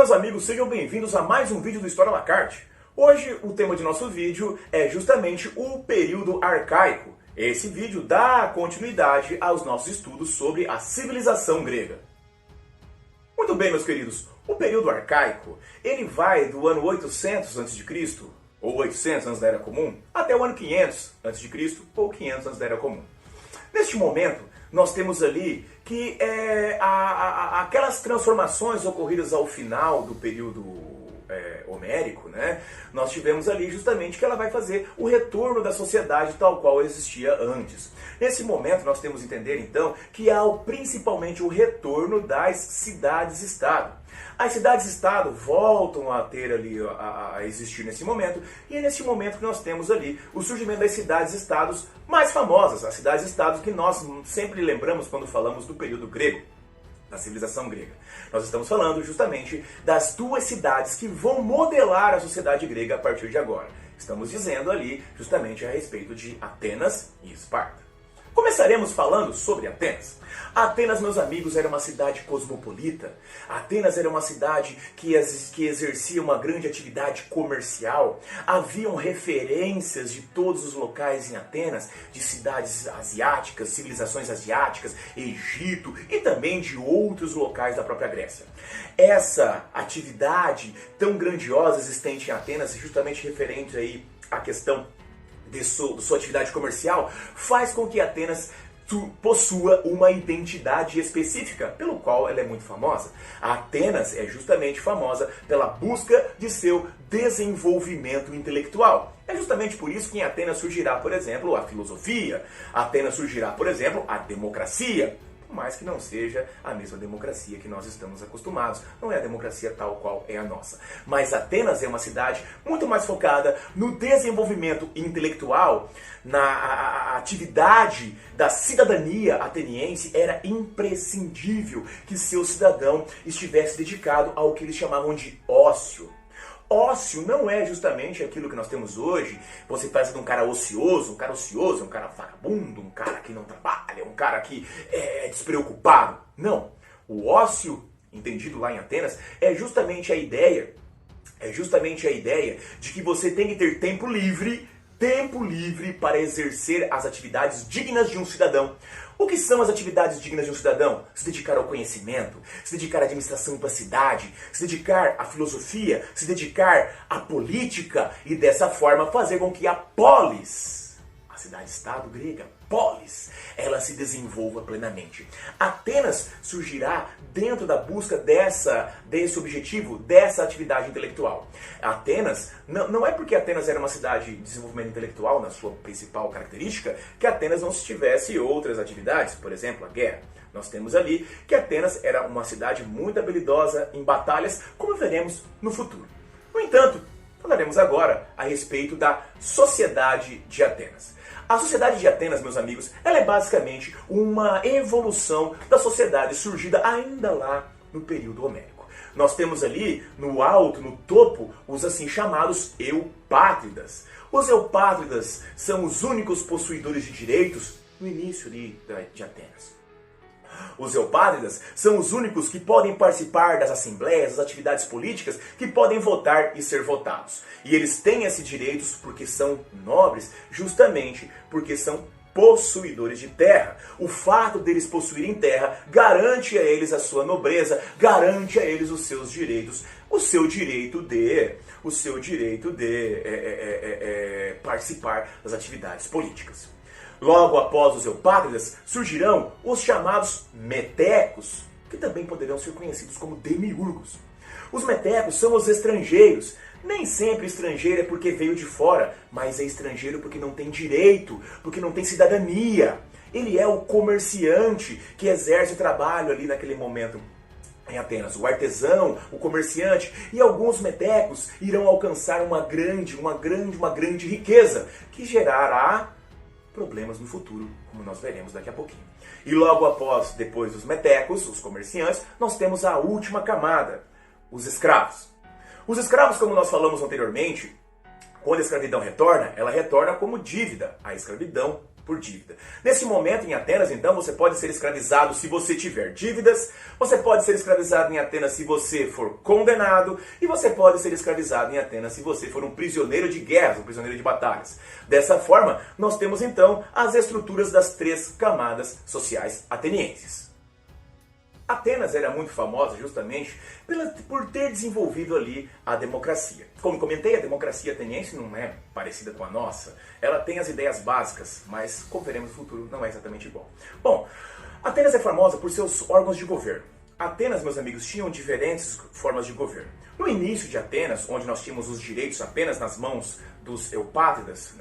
meus amigos, sejam bem-vindos a mais um vídeo do História à la carte. Hoje o tema de nosso vídeo é justamente o período arcaico. Esse vídeo dá continuidade aos nossos estudos sobre a civilização grega. Muito bem, meus queridos, o período arcaico, ele vai do ano 800 a.C., ou 800 antes da Era Comum, até o ano 500 a.C., ou 500 antes da Era Comum. Neste momento, nós temos ali que aquelas transformações ocorridas ao final do período homérico, né? Nós tivemos ali justamente que ela vai fazer o retorno da sociedade tal qual existia antes. Nesse momento nós temos que entender então que há principalmente o retorno das cidades-estado. As cidades-estado voltam a ter ali, a existir nesse momento, e é nesse momento que nós temos ali o surgimento das cidades-estados mais famosas, as cidades-estados que nós sempre lembramos quando falamos do período grego, da civilização grega. Nós estamos falando justamente das duas cidades que vão modelar a sociedade grega a partir de agora. Estamos dizendo ali justamente a respeito de Atenas e Esparta. Começaremos falando sobre Atenas. Atenas, meus amigos, era uma cidade cosmopolita. Atenas era uma cidade que exercia uma grande atividade comercial. Haviam referências de todos os locais em Atenas, de cidades asiáticas, civilizações asiáticas, Egito e também de outros locais da própria Grécia. Essa atividade tão grandiosa existente em Atenas, justamente referente aí à questão de sua atividade comercial, faz com que Atenas possua uma identidade específica, pelo qual ela é muito famosa. A Atenas é justamente famosa pela busca de seu desenvolvimento intelectual. É justamente por isso que em Atenas surgirá, por exemplo, a filosofia. Atenas surgirá, por exemplo, a democracia. Mas que não seja a mesma democracia que nós estamos acostumados. Não é a democracia tal qual é a nossa. Mas Atenas é uma cidade muito mais focada no desenvolvimento intelectual, na atividade da cidadania ateniense. Era imprescindível que seu cidadão estivesse dedicado ao que eles chamavam de ócio. Ócio não é justamente aquilo que nós temos hoje. Você pensa de um cara ocioso, um cara vagabundo, um cara que não trabalha, um cara que é despreocupado. Não. O ócio, entendido lá em Atenas, é justamente a ideia de que você tem que ter tempo livre para exercer as atividades dignas de um cidadão. O que são as atividades dignas de um cidadão? Se dedicar ao conhecimento, se dedicar à administração da cidade, se dedicar à filosofia, se dedicar à política e dessa forma fazer com que a polis, a cidade-estado grega, polis, ela se desenvolva plenamente. Atenas surgirá dentro da busca desse objetivo, dessa atividade intelectual. Atenas, não é porque Atenas era uma cidade de desenvolvimento intelectual, na sua principal característica, que Atenas não tivesse outras atividades, por exemplo, a guerra. Nós temos ali que Atenas era uma cidade muito habilidosa em batalhas, como veremos no futuro. No entanto, falaremos agora a respeito da sociedade de Atenas. A sociedade de Atenas, meus amigos, ela é basicamente uma evolução da sociedade surgida ainda lá no período homérico. Nós temos ali, no alto, no topo, os assim chamados eupátridas. Os eupátridas são os únicos possuidores de direitos no início de Atenas. Os eupátridas são os únicos que podem participar das assembleias, das atividades políticas, que podem votar e ser votados. E eles têm esses direitos porque são nobres, justamente porque são possuidores de terra. O fato deles possuírem terra garante a eles a sua nobreza, garante a eles os seus direitos, o seu direito de participar das atividades políticas. Logo após os eupátridas, surgirão os chamados metecos, que também poderão ser conhecidos como demiurgos. Os metecos são os estrangeiros. Nem sempre estrangeiro é porque veio de fora, mas é estrangeiro porque não tem direito, porque não tem cidadania. Ele é o comerciante que exerce o trabalho ali naquele momento em Atenas, o artesão, o comerciante, e alguns metecos irão alcançar uma grande riqueza, que gerará problemas no futuro, como nós veremos daqui a pouquinho. E logo depois dos metecos, os comerciantes, nós temos a última camada, os escravos. Os escravos, como nós falamos anteriormente, quando a escravidão retorna, ela retorna como dívida. A escravidão por dívida. Nesse momento, em Atenas, então, você pode ser escravizado se você tiver dívidas, você pode ser escravizado em Atenas se você for condenado, e você pode ser escravizado em Atenas se você for um prisioneiro de guerras, um prisioneiro de batalhas. Dessa forma, nós temos então as estruturas das 3 camadas sociais atenienses. Atenas era muito famosa justamente por ter desenvolvido ali a democracia. Como comentei, a democracia ateniense não é parecida com a nossa. Ela tem as ideias básicas, mas, como veremos no futuro, não é exatamente igual. Bom, Atenas é famosa por seus órgãos de governo. Atenas, meus amigos, tinham diferentes formas de governo. No início de Atenas, onde nós tínhamos os direitos apenas nas mãos dos eupátridas,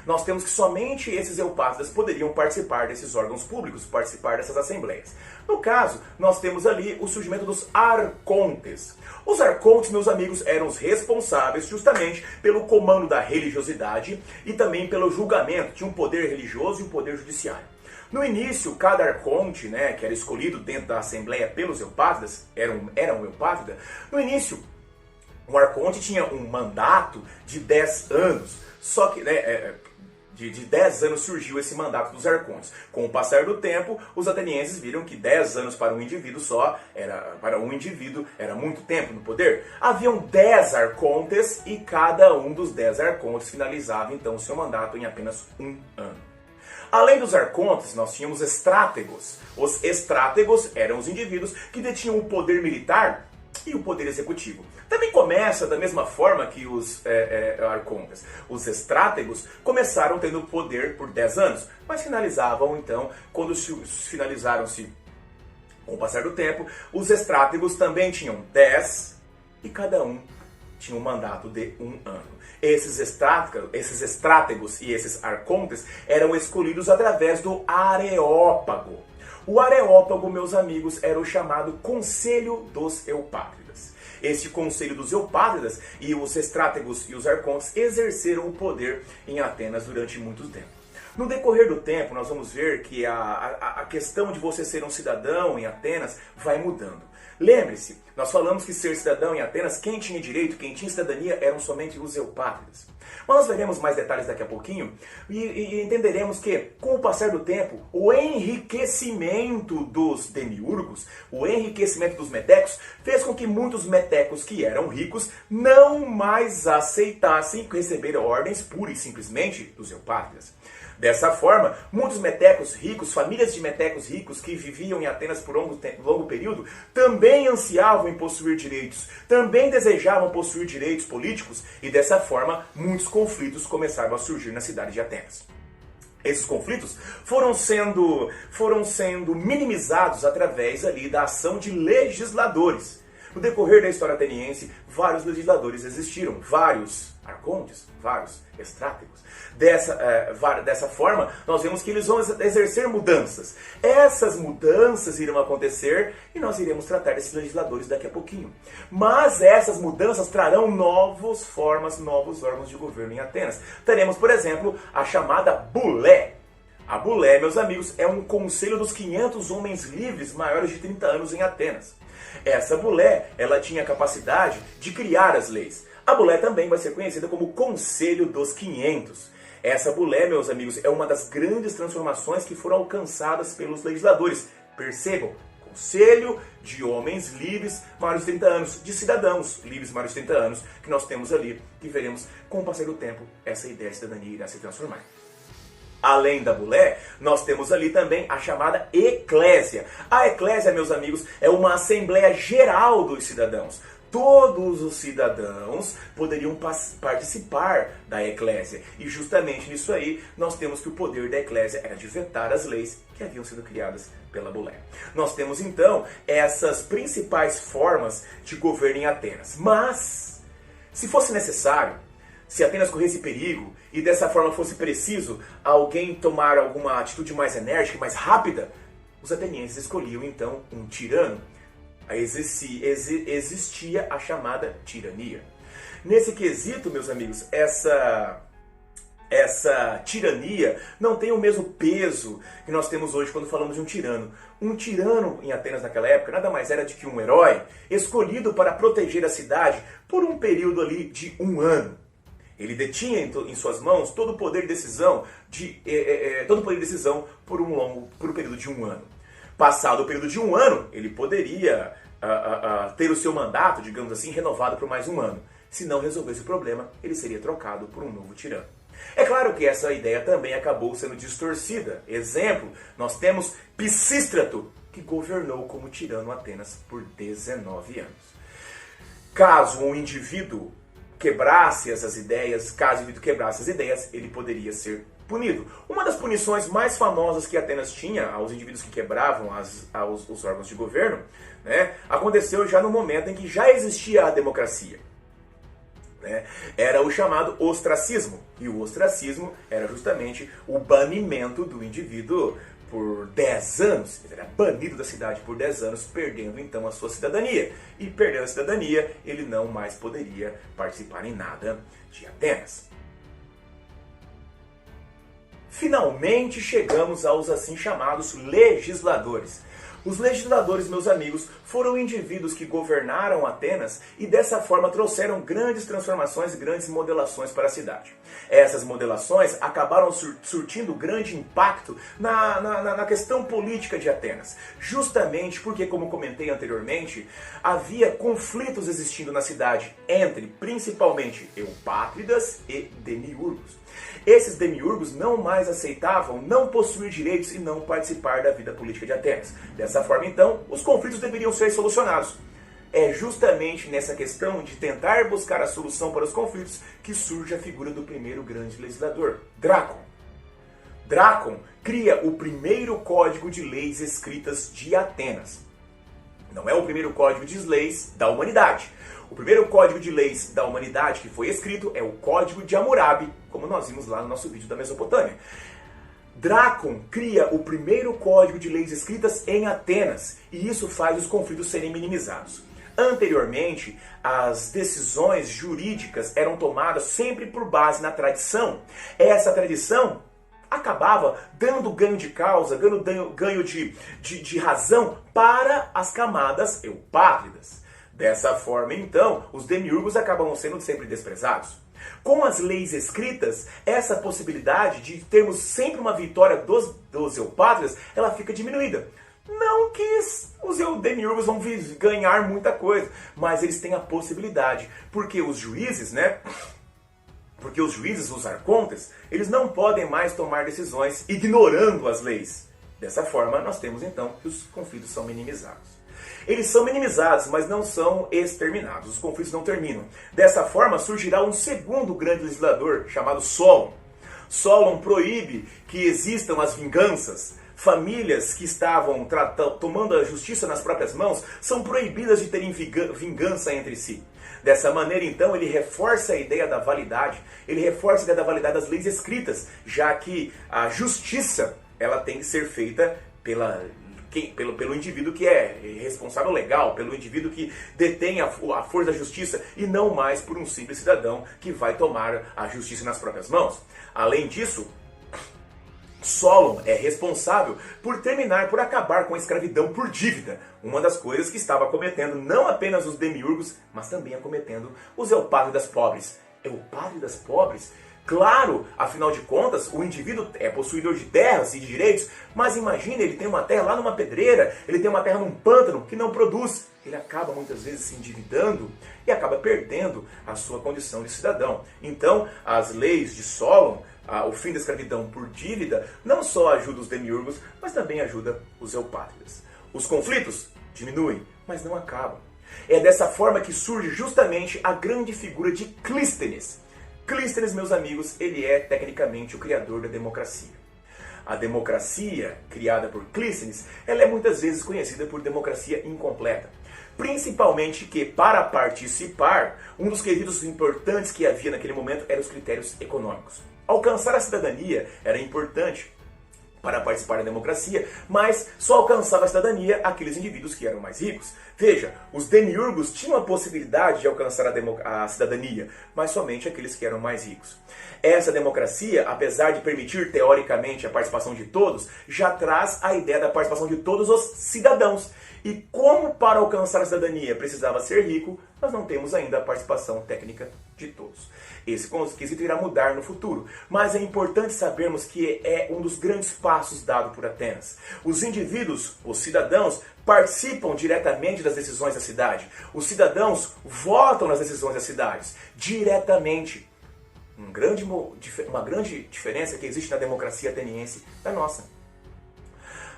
nós temos que somente esses eupátridas poderiam participar desses órgãos públicos, participar dessas assembleias. No caso, nós temos ali o surgimento dos arcontes. Os arcontes, meus amigos, eram os responsáveis justamente pelo comando da religiosidade e também pelo julgamento. Tinha um poder religioso e um poder judiciário. No início, cada arconte, que era escolhido dentro da assembleia pelos eupátridas, era um eupátrida, no início, o arconte tinha um mandato de 10 anos, só que de 10 anos surgiu esse mandato dos arcontes. Com o passar do tempo, os atenienses viram que 10 anos para um indivíduo era muito tempo no poder. Haviam 10 arcontes e cada um dos 10 arcontes finalizava então o seu mandato em apenas 1 ano. Além dos arcontes, nós tínhamos estrátegos. Os estrátegos eram os indivíduos que detinham o poder militar e o poder executivo. Também começa da mesma forma que os arcontes. Os estrátegos começaram tendo poder por 10 anos, mas finalizavam então, quando finalizaram-se com o passar do tempo, os estrátegos também tinham 10 e cada um tinha um mandato de 1 ano. Esses estrátegos e esses arcontes eram escolhidos através do areópago. O areópago, meus amigos, era o chamado Conselho dos Eupátridas. Esse Conselho dos Eupátridas e os estrátegos e os arcontes exerceram o poder em Atenas durante muito tempo. No decorrer do tempo, nós vamos ver que a questão de você ser um cidadão em Atenas vai mudando. Lembre-se, nós falamos que ser cidadão em Atenas, quem tinha direito, quem tinha cidadania eram somente os eupátridas. Mas nós veremos mais detalhes daqui a pouquinho e entenderemos que, com o passar do tempo, o enriquecimento dos demiurgos, o enriquecimento dos metecos, fez com que muitos metecos que eram ricos não mais aceitassem receber ordens pura e simplesmente dos eupátridas. Dessa forma, muitos metecos ricos, famílias de metecos ricos que viviam em Atenas por longo período, também ansiavam em possuir direitos, também desejavam possuir direitos políticos e dessa forma muitos conflitos começaram a surgir na cidade de Atenas. Esses conflitos foram sendo minimizados através ali da ação de legisladores. No decorrer da história ateniense, vários legisladores existiram, vários arcontes, vários estrátegos. Dessa forma, nós vemos que eles vão exercer mudanças. Essas mudanças irão acontecer e nós iremos tratar desses legisladores daqui a pouquinho. Mas essas mudanças trarão novas formas, novos órgãos de governo em Atenas. Teremos, por exemplo, a chamada bulé. A bulé, meus amigos, é um conselho dos 500 homens livres maiores de 30 anos em Atenas. Essa bulé, ela tinha a capacidade de criar as leis. A bulé também vai ser conhecida como Conselho dos 500. Essa bulé, meus amigos, é uma das grandes transformações que foram alcançadas pelos legisladores. Percebam, conselho de homens livres maiores de 30 anos, de cidadãos livres maiores de 30 anos, que nós temos ali, que veremos com o passar do tempo, essa ideia de cidadania irá se transformar. Além da bulé, nós temos ali também a chamada eclésia. A eclésia, meus amigos, é uma assembleia geral dos cidadãos. Todos os cidadãos poderiam participar da eclésia. E justamente nisso aí, nós temos que o poder da eclésia era de vetar as leis que haviam sido criadas pela bulé. Nós temos então essas principais formas de governo em Atenas. Mas, se fosse necessário, se Atenas corresse perigo e dessa forma fosse preciso alguém tomar alguma atitude mais enérgica, mais rápida, os atenienses escolhiam então um tirano. Existia a chamada tirania. Nesse quesito, meus amigos, essa tirania não tem o mesmo peso que nós temos hoje quando falamos de um tirano. Um tirano em Atenas naquela época nada mais era do que um herói escolhido para proteger a cidade por um período ali de 1 ano. Ele detinha em suas mãos todo o poder de decisão, por um período de 1 ano. Passado o período de 1 ano, ele poderia ter o seu mandato, digamos assim, renovado por mais 1 ano. Se não resolvesse o problema, ele seria trocado por um novo tirano. É claro que essa ideia também acabou sendo distorcida. Exemplo, nós temos Pisístrato, que governou como tirano Atenas por 19 anos. Caso um indivíduo quebrasse essas ideias, ele poderia ser punido. Uma das punições mais famosas que Atenas tinha aos indivíduos que quebravam os órgãos de governo, né, aconteceu já no momento em que já existia a democracia. Era o chamado ostracismo. E o ostracismo era justamente o banimento do indivíduo por 10 anos. Ele era banido da cidade por 10 anos, perdendo então a sua cidadania. E perdendo a cidadania, ele não mais poderia participar em nada de Atenas. Finalmente chegamos aos assim chamados legisladores. Os legisladores, meus amigos, foram indivíduos que governaram Atenas e dessa forma trouxeram grandes transformações e grandes modelações para a cidade. Essas modelações acabaram surtindo grande impacto na questão política de Atenas. Justamente porque, como comentei anteriormente, havia conflitos existindo na cidade entre, principalmente, eupátridas e demiurgos. Esses demiurgos não mais aceitavam não possuir direitos e não participar da vida política de Atenas. Dessa forma, então, os conflitos deveriam ser solucionados. É justamente nessa questão de tentar buscar a solução para os conflitos que surge a figura do primeiro grande legislador, Drácon. Drácon cria o primeiro código de leis escritas de Atenas. Não é o primeiro código de leis da humanidade. O primeiro código de leis da humanidade que foi escrito é o Código de Hammurabi, como nós vimos lá no nosso vídeo da Mesopotâmia. Drácon cria o primeiro código de leis escritas em Atenas, e isso faz os conflitos serem minimizados. Anteriormente, as decisões jurídicas eram tomadas sempre por base na tradição. Essa tradição acabava dando ganho de causa, ganho de razão para as camadas eupátridas. Dessa forma, então, os demiurgos acabam sendo sempre desprezados. Com as leis escritas, essa possibilidade de termos sempre uma vitória dos eupátridas, ela fica diminuída. Não que os demiurgos vão ganhar muita coisa, mas eles têm a possibilidade, porque os juízes, os arcontes, eles não podem mais tomar decisões ignorando as leis. Dessa forma, nós temos então que os conflitos são minimizados. Eles são minimizados, mas não são exterminados. Os conflitos não terminam. Dessa forma, surgirá um segundo grande legislador, chamado Solon. Solon proíbe que existam as vinganças. Famílias que estavam tomando a justiça nas próprias mãos são proibidas de terem vingança entre si. Dessa maneira, então, ele reforça a ideia da validade. Ele reforça a ideia da validade das leis escritas, já que a justiça ela tem que ser feita pelo indivíduo que é responsável legal, pelo indivíduo que detém a força da justiça e não mais por um simples cidadão que vai tomar a justiça nas próprias mãos. Além disso, Solon é responsável por acabar com a escravidão por dívida, uma das coisas que estava cometendo não apenas os demiurgos, mas também acometendo os eupátridas pobres. Eupátridas pobres? Claro, afinal de contas, o indivíduo é possuidor de terras e de direitos, mas imagine, ele tem uma terra lá numa pedreira, ele tem uma terra num pântano que não produz. Ele acaba muitas vezes se endividando e acaba perdendo a sua condição de cidadão. Então, as leis de Solon, o fim da escravidão por dívida, não só ajuda os demiurgos, mas também ajuda os eupátridas. Os conflitos diminuem, mas não acabam. É dessa forma que surge justamente a grande figura de Clístenes. Clístenes, meus amigos, ele é tecnicamente o criador da democracia. A democracia, criada por Clístenes, ela é muitas vezes conhecida por democracia incompleta. Principalmente que, para participar, um dos quesitos importantes que havia naquele momento eram os critérios econômicos. Alcançar a cidadania era importante para participar da democracia, mas só alcançava a cidadania aqueles indivíduos que eram mais ricos. Veja, os demiurgos tinham a possibilidade de alcançar a cidadania, mas somente aqueles que eram mais ricos. Essa democracia, apesar de permitir teoricamente a participação de todos, já traz a ideia da participação de todos os cidadãos. E como para alcançar a cidadania precisava ser rico, nós não temos ainda a participação técnica de todos. Esse quesito irá mudar no futuro, mas é importante sabermos que é um dos grandes passos dado por Atenas. Os indivíduos, os cidadãos, participam diretamente das decisões da cidade. Os cidadãos votam nas decisões das cidades, diretamente. Uma grande diferença que existe na democracia ateniense da nossa.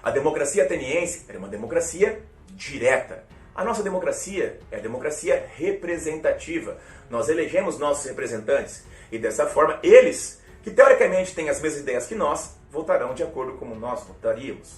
A democracia ateniense era uma democracia direta. A nossa democracia é a democracia representativa. Nós elegemos nossos representantes e dessa forma eles, que teoricamente têm as mesmas ideias que nós, votarão de acordo com como nós votaríamos.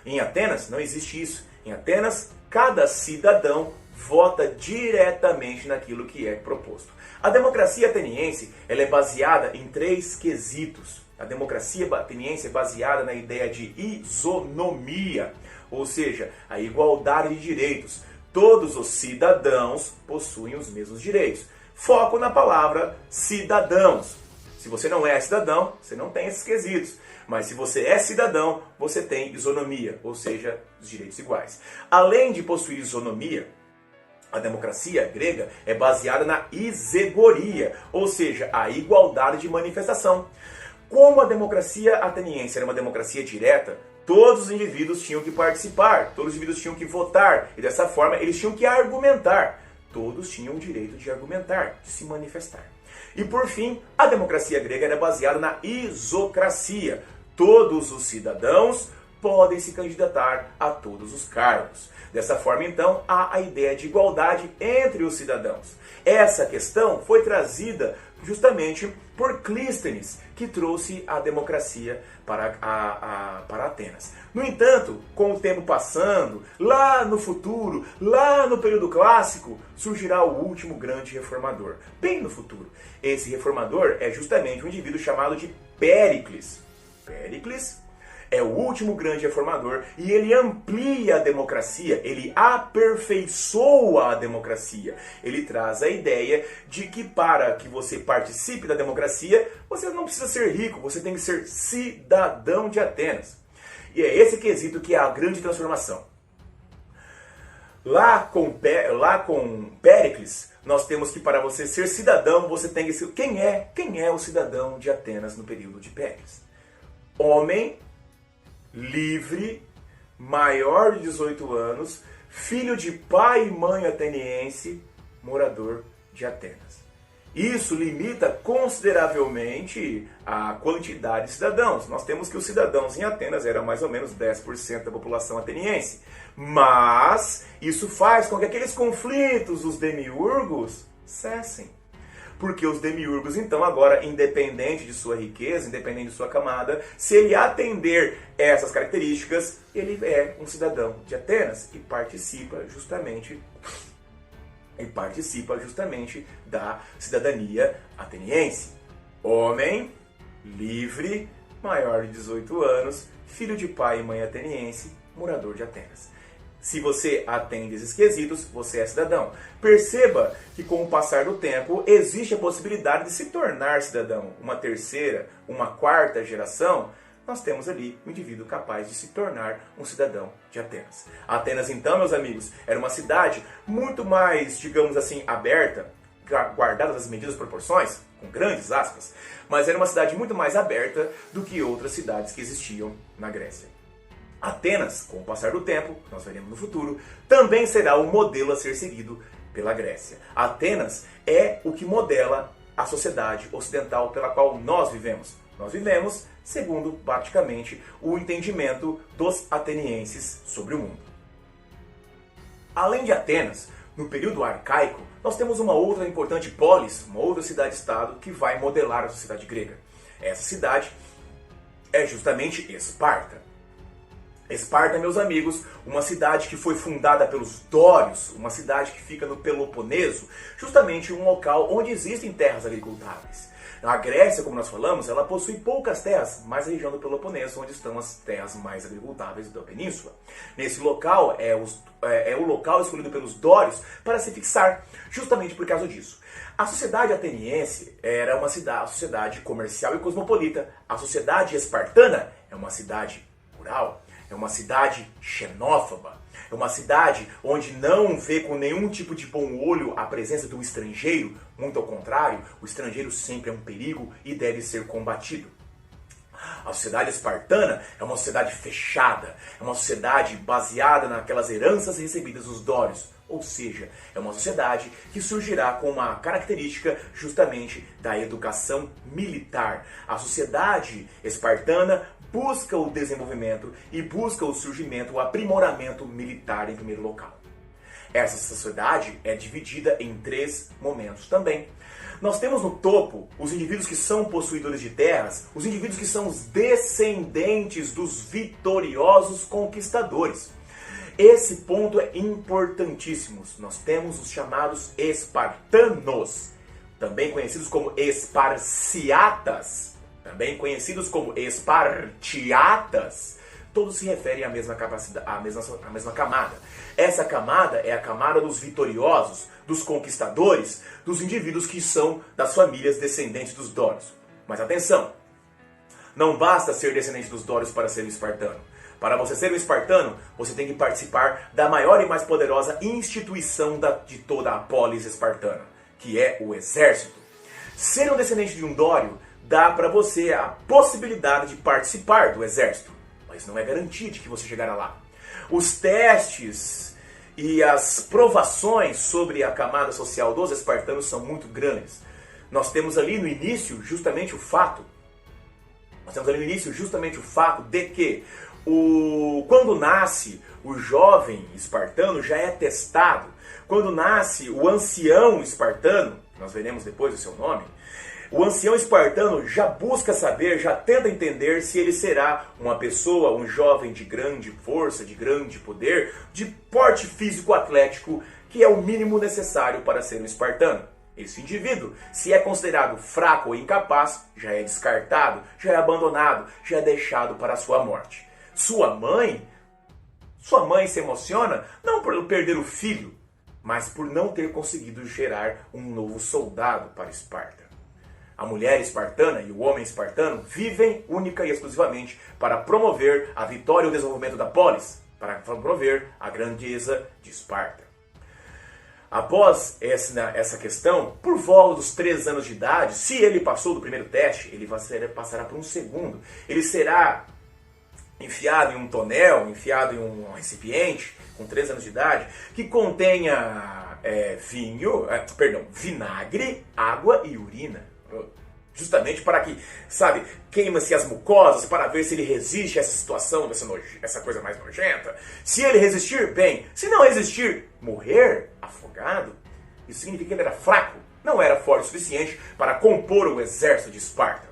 Em Atenas não existe isso. Em Atenas, cada cidadão vota diretamente naquilo que é proposto. A democracia ateniense ela é baseada em 3 quesitos. A democracia ateniense é baseada na ideia de isonomia, ou seja, a igualdade de direitos. Todos os cidadãos possuem os mesmos direitos. Foco na palavra cidadãos. Se você não é cidadão, você não tem esses quesitos. Mas se você é cidadão, você tem isonomia, ou seja, os direitos iguais. Além de possuir isonomia, a democracia grega é baseada na isegoria, ou seja, a igualdade de manifestação. Como a democracia ateniense era uma democracia direta, todos os indivíduos tinham que participar, todos os indivíduos tinham que votar, e dessa forma eles tinham que argumentar. Todos tinham o direito de argumentar, de se manifestar. E por fim, a democracia grega era baseada na isocracia. Todos os cidadãos podem se candidatar a todos os cargos. Dessa forma, então, há a ideia de igualdade entre os cidadãos. Essa questão foi trazida justamente por Clístenes, que trouxe a democracia para Atenas. No entanto, com o tempo passando, lá no futuro, lá no período clássico, surgirá o último grande reformador. Bem no futuro. Esse reformador é justamente um indivíduo chamado de Péricles. Péricles é o último grande reformador e ele amplia a democracia, ele aperfeiçoa a democracia. Ele traz a ideia de que para que você participe da democracia, você não precisa ser rico, você tem que ser cidadão de Atenas. E é esse quesito que é a grande transformação. Lá com Péricles, nós temos que para você ser cidadão, você tem que ser... Quem é o cidadão de Atenas no período de Péricles? Homem livre, maior de 18 anos, filho de pai e mãe ateniense, morador de Atenas. Isso limita consideravelmente a quantidade de cidadãos. Nós temos que os cidadãos em Atenas eram mais ou menos 10% da população ateniense. Mas isso faz com que aqueles conflitos dos demiurgos cessem. Porque os demiurgos, então, agora, independente de sua riqueza, independente de sua camada, se ele atender essas características, ele é um cidadão de Atenas e participa justamente da cidadania ateniense. Homem, livre, maior de 18 anos, filho de pai e mãe ateniense, morador de Atenas. Se você atende esses quesitos, você é cidadão. Perceba que com o passar do tempo, existe a possibilidade de se tornar cidadão. Uma terceira, uma quarta geração, nós temos ali um indivíduo capaz de se tornar um cidadão de Atenas. Atenas, então, meus amigos, era uma cidade muito mais, digamos assim, aberta, guardadas as medidas proporções, com grandes aspas, mas era uma cidade muito mais aberta do que outras cidades que existiam na Grécia. Atenas, com o passar do tempo, nós veremos no futuro, também será o modelo a ser seguido pela Grécia. Atenas é o que modela a sociedade ocidental pela qual nós vivemos. Nós vivemos segundo, praticamente, o entendimento dos atenienses sobre o mundo. Além de Atenas, no período arcaico, nós temos uma outra importante polis, uma outra cidade-estado que vai modelar a sociedade grega. Essa cidade é justamente Esparta. Esparta, meus amigos, uma cidade que foi fundada pelos dórios, uma cidade que fica no Peloponeso, justamente um local onde existem terras agricultáveis. A Grécia, como nós falamos, ela possui poucas terras, mas a região do Peloponeso, onde estão as terras mais agricultáveis da península. Nesse local, é o local escolhido pelos dórios para se fixar, justamente por causa disso. A sociedade ateniense era uma sociedade comercial e cosmopolita. A sociedade espartana é uma cidade rural. é uma cidade xenófoba. É uma cidade onde não vê com nenhum tipo de bom olho a presença do estrangeiro. Muito ao contrário, o estrangeiro sempre é um perigo e deve ser combatido. A sociedade espartana é uma sociedade fechada, é uma sociedade baseada naquelas heranças recebidas dos dórios. Ou seja, é uma sociedade que surgirá com uma característica justamente da educação militar. A sociedade espartana busca o desenvolvimento e busca o surgimento, o aprimoramento militar em primeiro local. Essa sociedade é dividida em 3 momentos também. Nós temos no topo os indivíduos que são possuidores de terras, os indivíduos que são os descendentes dos vitoriosos conquistadores. Esse ponto é importantíssimo. Nós temos os chamados espartanos, também conhecidos como esparciatas, também conhecidos como espartiatas. Todos se referem à mesma capacidade, à mesma camada. Essa camada é a camada dos vitoriosos, dos conquistadores, dos indivíduos que são das famílias descendentes dos dórios. Mas atenção, não basta ser descendente dos dórios para ser um espartano. Para você ser um espartano, você tem que participar da maior e mais poderosa instituição de toda a polis espartana, que é o exército. Ser um descendente de um dório dá para você a possibilidade de participar do exército, mas não é garantia de que você chegará lá. Os testes e as provações sobre a camada social dos espartanos são muito grandes. Nós temos ali no início justamente o fato de que quando nasce o jovem espartano já é testado. Quando nasce o ancião espartano, nós veremos depois o seu nome, o ancião espartano já busca saber, já tenta entender se ele será uma pessoa, um jovem de grande força, de grande poder, de porte físico atlético, que é o mínimo necessário para ser um espartano. Esse indivíduo, se é considerado fraco ou incapaz, já é descartado, já é abandonado, já é deixado para a sua morte. Sua mãe se emociona não por perder o filho, mas por não ter conseguido gerar um novo soldado para Esparta. A mulher espartana e o homem espartano vivem única e exclusivamente para promover a vitória e o desenvolvimento da polis, para promover a grandeza de Esparta. Após essa questão, por volta dos 3 anos de idade, se ele passou do primeiro teste, ele passará por um segundo. Ele será enfiado em um tonel, enfiado em um recipiente, com 3 anos de idade, que contenha vinagre, água e urina. Justamente para que, queima-se as mucosas para ver se ele resiste a essa situação, essa coisa mais nojenta. Se ele resistir, bem. Se não resistir, morrer afogado, isso significa que ele era fraco, não era forte o suficiente para compor o exército de Esparta.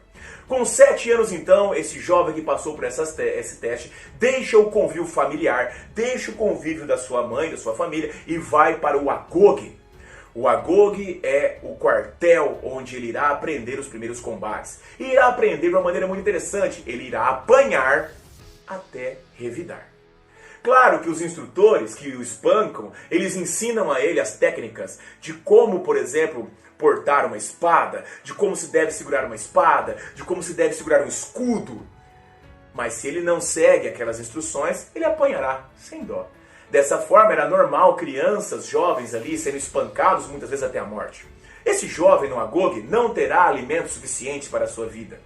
Com 7 anos, então, esse jovem que passou por esse teste deixa o convívio familiar, deixa o convívio da sua mãe, da sua família e vai para o Agog. O Agog é o quartel onde ele irá aprender os primeiros combates. E irá aprender de uma maneira muito interessante. Ele irá apanhar até revidar. Claro que os instrutores que o espancam, eles ensinam a ele as técnicas de como, por exemplo, portar uma espada, de como se deve segurar uma espada, de como se deve segurar um escudo. Mas se ele não segue aquelas instruções, ele apanhará sem dó. Dessa forma, era normal crianças, jovens ali, sendo espancados muitas vezes até a morte. Esse jovem no Agog não terá alimentos suficientes para a sua vida.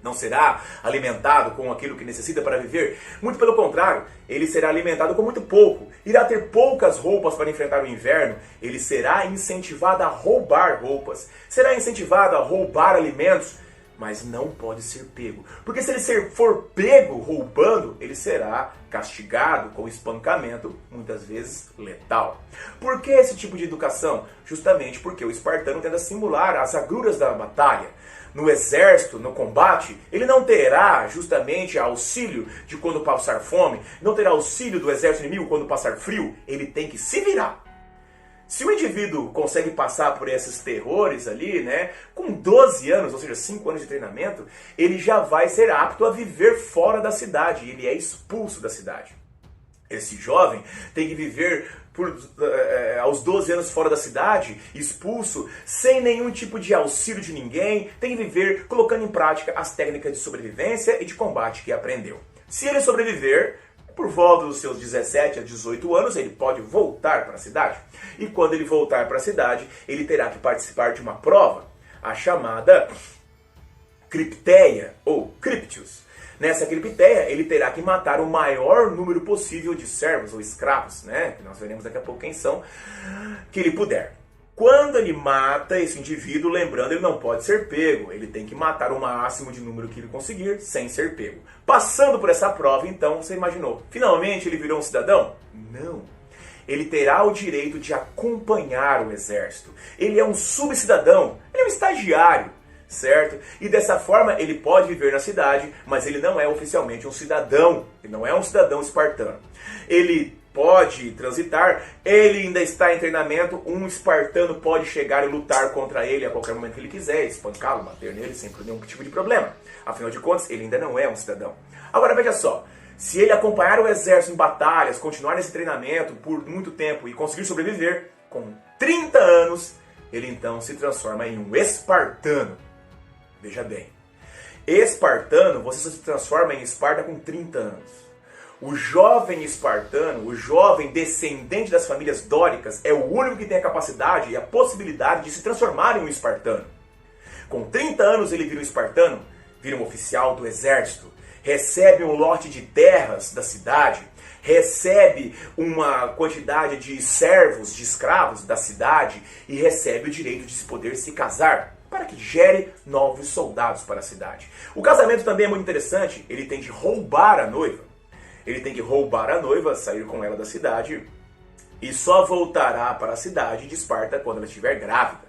Não será alimentado com aquilo que necessita para viver. Muito pelo contrário, ele será alimentado com muito pouco. Irá ter poucas roupas para enfrentar o inverno. Ele será incentivado a roubar roupas. Será incentivado a roubar alimentos. Mas não pode ser pego. Porque se ele for pego roubando, ele será castigado com espancamento, muitas vezes letal. Por que esse tipo de educação? Justamente porque o espartano tenta simular as agruras da batalha. No exército, no combate, ele não terá justamente auxílio de quando passar fome, não terá auxílio do exército inimigo quando passar frio. Ele tem que se virar. Se o indivíduo consegue passar por esses terrores ali, com 12 anos, ou seja, 5 anos de treinamento, ele já vai ser apto a viver fora da cidade, ele é expulso da cidade. Esse jovem tem que viver aos 12 anos fora da cidade, expulso, sem nenhum tipo de auxílio de ninguém, tem que viver colocando em prática as técnicas de sobrevivência e de combate que aprendeu. Se ele sobreviver, por volta dos seus 17 a 18 anos, ele pode voltar para a cidade. E quando ele voltar para a cidade, ele terá que participar de uma prova, a chamada cripteia ou cryptius. Nessa cripteia, ele terá que matar o maior número possível de servos ou escravos, né? Que nós veremos daqui a pouco quem são, que ele puder. Quando ele mata esse indivíduo, lembrando, ele não pode ser pego. Ele tem que matar o máximo de número que ele conseguir sem ser pego. Passando por essa prova, então, você imaginou, finalmente ele virou um cidadão? Não. Ele terá o direito de acompanhar o exército. Ele é um subcidadão, ele é um estagiário, certo? E dessa forma ele pode viver na cidade, mas ele não é oficialmente um cidadão. Ele não é um cidadão espartano. Ele pode transitar, ele ainda está em treinamento, um espartano pode chegar e lutar contra ele a qualquer momento que ele quiser, espancá-lo, bater nele sem nenhum tipo de problema. Afinal de contas, ele ainda não é um cidadão. Agora veja só, se ele acompanhar o exército em batalhas, continuar nesse treinamento por muito tempo e conseguir sobreviver, com 30 anos, ele então se transforma em um espartano. Veja bem, espartano, você só se transforma em Esparta com 30 anos. O jovem espartano, o jovem descendente das famílias dóricas, é o único que tem a capacidade e a possibilidade de se transformar em um espartano. Com 30 anos ele vira um espartano, vira um oficial do exército, recebe um lote de terras da cidade, recebe uma quantidade de servos, de escravos da cidade e recebe o direito de poder se casar, para que gere novos soldados para a cidade. O casamento também é muito interessante, ele tem de roubar a noiva. Ele tem que roubar a noiva, sair com ela da cidade e só voltará para a cidade de Esparta quando ela estiver grávida.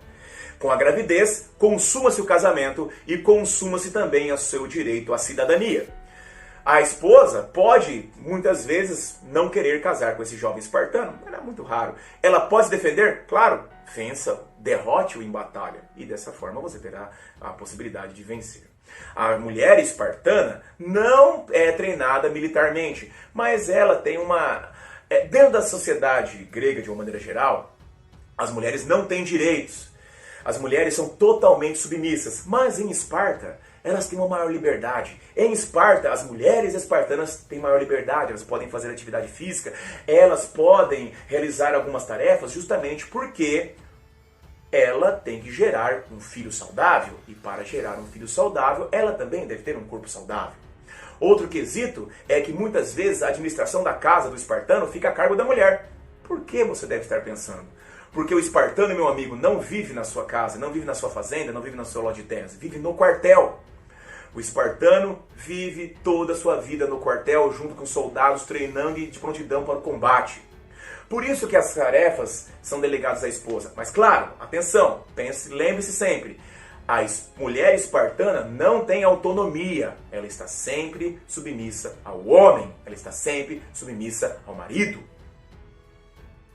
Com a gravidez, consuma-se o casamento e consuma-se também o seu direito à cidadania. A esposa pode, muitas vezes, não querer casar com esse jovem espartano. É muito raro. Ela pode se defender? Claro. Vença, derrote-o em batalha. E dessa forma você terá a possibilidade de vencer. A mulher espartana não é treinada militarmente, mas ela tem uma... Dentro da sociedade grega, de uma maneira geral, as mulheres não têm direitos. As mulheres são totalmente submissas, mas em Esparta elas têm uma maior liberdade. Em Esparta, as mulheres espartanas têm maior liberdade, elas podem fazer atividade física, elas podem realizar algumas tarefas justamente porque ela tem que gerar um filho saudável. E para gerar um filho saudável, ela também deve ter um corpo saudável. Outro quesito é que muitas vezes a administração da casa do espartano fica a cargo da mulher. Por que você deve estar pensando? Porque o espartano, meu amigo, não vive na sua casa, não vive na sua fazenda, não vive na sua loja de terras, vive no quartel. O espartano vive toda a sua vida no quartel, junto com soldados, treinando e de prontidão para o combate. Por isso que as tarefas são delegadas à esposa. Mas claro, atenção, lembre-se sempre, a mulher espartana não tem autonomia. Ela está sempre submissa ao homem, ela está sempre submissa ao marido.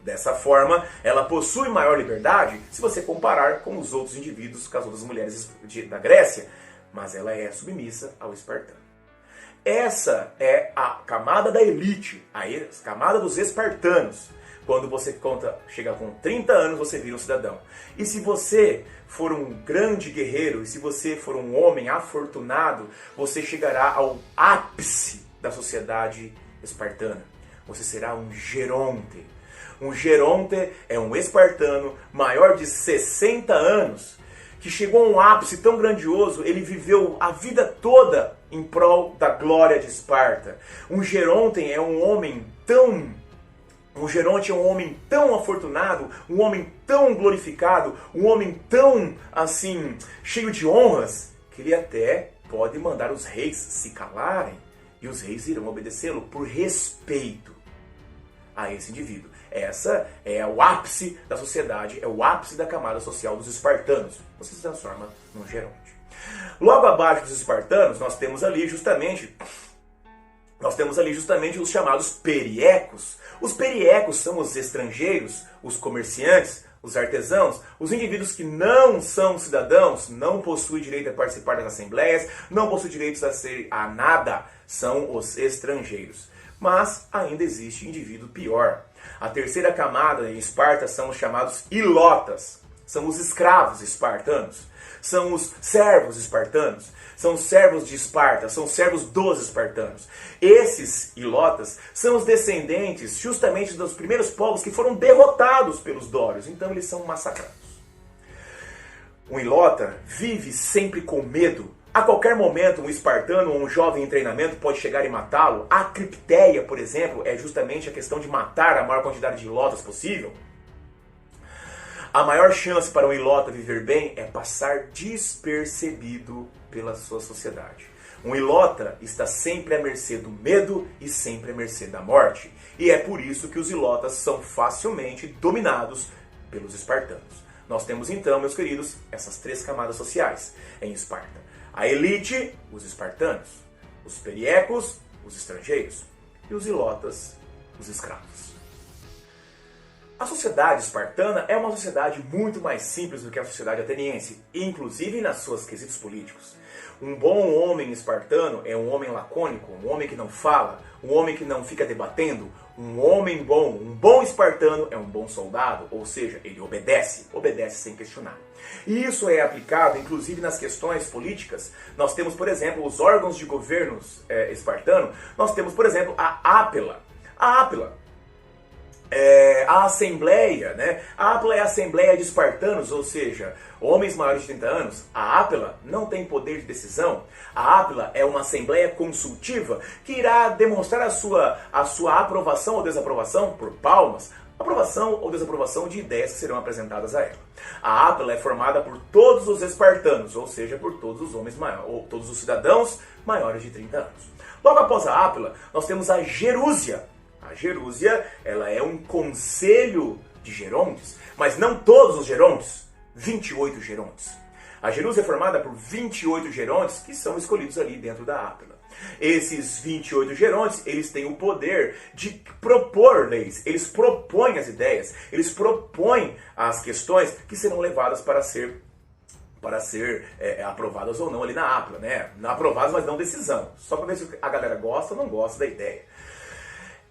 Dessa forma, ela possui maior liberdade se você comparar com os outros indivíduos, com as outras mulheres da Grécia, mas ela é submissa ao espartano. Essa é a camada da elite, a camada dos espartanos. Quando você chega com 30 anos, você vira um cidadão. E se você for um grande guerreiro, e se você for um homem afortunado, você chegará ao ápice da sociedade espartana. Você será um geronte. Um geronte é um espartano maior de 60 anos, que chegou a um ápice tão grandioso, ele viveu a vida toda em prol da glória de Esparta. Um geronte é um homem tão afortunado, um homem tão glorificado, um homem tão, assim, cheio de honras, que ele até pode mandar os reis se calarem, e os reis irão obedecê-lo por respeito a esse indivíduo. Essa é o ápice da sociedade, é o ápice da camada social dos espartanos. Você se transforma num geronte. Logo abaixo dos espartanos, nós temos ali justamente os chamados periecos. Os periecos são os estrangeiros, os comerciantes, os artesãos, os indivíduos que não são cidadãos, não possuem direito a participar das assembleias, não possuem direitos a nada, são os estrangeiros. Mas ainda existe indivíduo pior. A terceira camada em Esparta são os chamados ilotas. são os escravos espartanos, são os servos espartanos, são os servos de Esparta, são os servos dos espartanos. Esses ilotas são os descendentes justamente dos primeiros povos que foram derrotados pelos dórios, então eles são massacrados. Um ilota vive sempre com medo. A qualquer momento, um espartano ou um jovem em treinamento pode chegar e matá-lo. A cripteia, por exemplo, é justamente a questão de matar a maior quantidade de ilotas possível. A maior chance para um ilota viver bem é passar despercebido pela sua sociedade. Um ilota está sempre à mercê do medo e sempre à mercê da morte. E é por isso que os ilotas são facilmente dominados pelos espartanos. Nós temos então, meus queridos, essas três camadas sociais em Esparta. A elite, os espartanos. Os periecos, os estrangeiros. E os ilotas, os escravos. A sociedade espartana é uma sociedade muito mais simples do que a sociedade ateniense, inclusive nas suas quesitos políticos. Um bom homem espartano é um homem lacônico, um homem que não fala, um homem que não fica debatendo. Um homem bom, um bom espartano é um bom soldado, ou seja, ele obedece sem questionar. E isso é aplicado inclusive nas questões políticas. Nós temos, por exemplo, os órgãos de governo espartano, nós temos, por exemplo, a Ápila. A Ápila a Assembleia, né? A Ápila é a Assembleia de Espartanos, ou seja, homens maiores de 30 anos. A Ápila não tem poder de decisão. A Ápila é uma Assembleia consultiva que irá demonstrar a sua aprovação ou desaprovação por palmas, aprovação ou desaprovação de ideias que serão apresentadas a ela. A Ápila é formada por todos os espartanos, ou seja, por todos os homens maiores, ou todos os cidadãos maiores de 30 anos. Logo após a Ápila, nós temos a Gerúsia. A Gerúsia, ela é um conselho de gerontes, mas não todos os gerontes, 28 gerontes. A Gerúsia é formada por 28 gerontes que são escolhidos ali dentro da Ápila. Esses 28 gerontes, eles têm o poder de propor leis, eles propõem as ideias, eles propõem as questões que serão levadas para ser aprovadas ou não ali na Ápila, né? Aprovadas, mas não decisão. Só para ver se a galera gosta ou não gosta da ideia.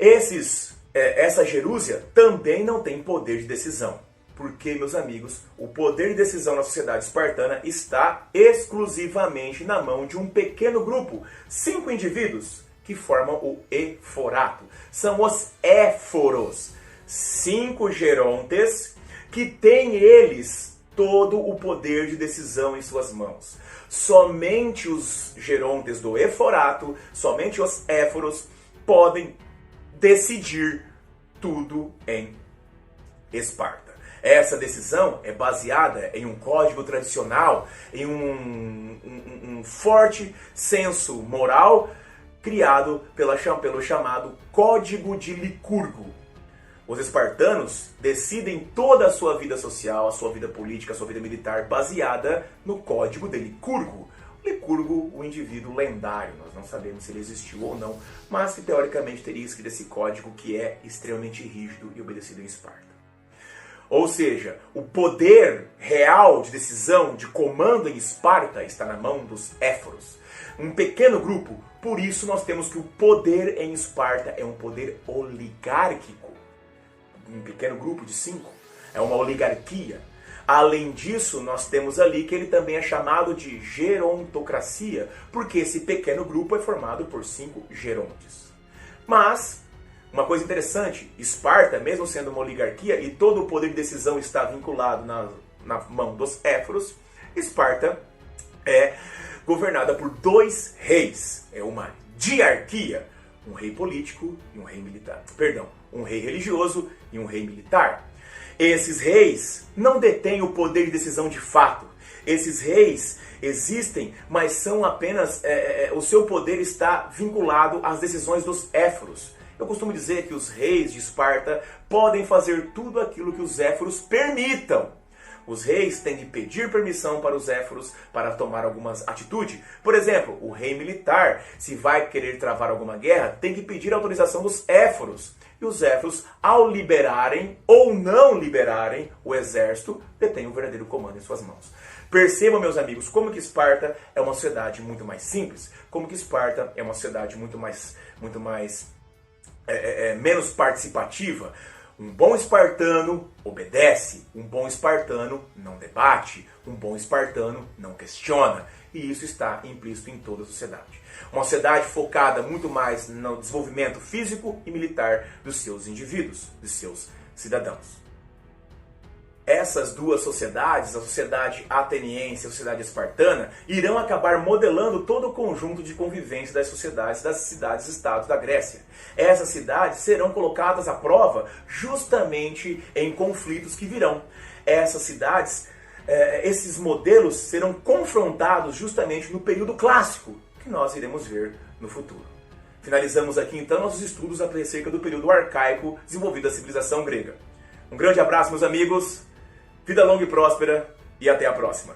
Essa Gerúsia também não tem poder de decisão. Porque, meus amigos, o poder de decisão na sociedade espartana está exclusivamente na mão de um pequeno grupo, 5 indivíduos, que formam o Eforato. São os Éforos, 5 gerontes que têm eles todo o poder de decisão em suas mãos. Somente os gerontes do Eforato, somente os Éforos podem decidir tudo em Esparta. Essa decisão é baseada em um código tradicional, em um forte senso moral criado pelo chamado Código de Licurgo. Os espartanos decidem toda a sua vida social, a sua vida política, a sua vida militar baseada no Código de Licurgo. Licurgo, o indivíduo lendário, nós não sabemos se ele existiu ou não, mas que teoricamente teria escrito esse código que é extremamente rígido e obedecido em Esparta. Ou seja, o poder real de decisão, de comando em Esparta está na mão dos Éforos. Um pequeno grupo, por isso nós temos que o poder em Esparta é um poder oligárquico. Um pequeno grupo de 5 é uma oligarquia. Além disso, nós temos ali que ele também é chamado de gerontocracia, porque esse pequeno grupo é formado por 5 gerontes. Mas, uma coisa interessante, Esparta, mesmo sendo uma oligarquia e todo o poder de decisão está vinculado na mão dos Éforos, Esparta é governada por 2 reis. É uma diarquia, um rei político e um rei militar. Perdão, um rei religioso e um rei militar. Esses reis não detêm o poder de decisão de fato. Esses reis existem, mas são apenas o seu poder está vinculado às decisões dos Éforos. Eu costumo dizer que os reis de Esparta podem fazer tudo aquilo que os Éforos permitam. Os reis têm de pedir permissão para os Éforos para tomar algumas atitudes. Por exemplo, o rei militar, se vai querer travar alguma guerra, tem que pedir autorização dos Éforos. E os Éforos, ao liberarem ou não liberarem o exército, detêm o verdadeiro comando em suas mãos. Percebam, meus amigos, como que Esparta é uma sociedade muito mais simples, como que Esparta é uma sociedade menos participativa. Um bom espartano obedece, um bom espartano não debate, um bom espartano não questiona. E isso está implícito em toda a sociedade. Uma sociedade focada muito mais no desenvolvimento físico e militar dos seus indivíduos, dos seus cidadãos. Essas duas sociedades, a sociedade ateniense e a sociedade espartana, irão acabar modelando todo o conjunto de convivência das sociedades das cidades-estados da Grécia. Essas cidades serão colocadas à prova justamente em conflitos que virão. Essas cidades, esses modelos serão confrontados justamente no período clássico, que nós iremos ver no futuro. Finalizamos aqui então nossos estudos acerca do período arcaico desenvolvido da civilização grega. Um grande abraço, meus amigos. Vida longa e próspera e até a próxima.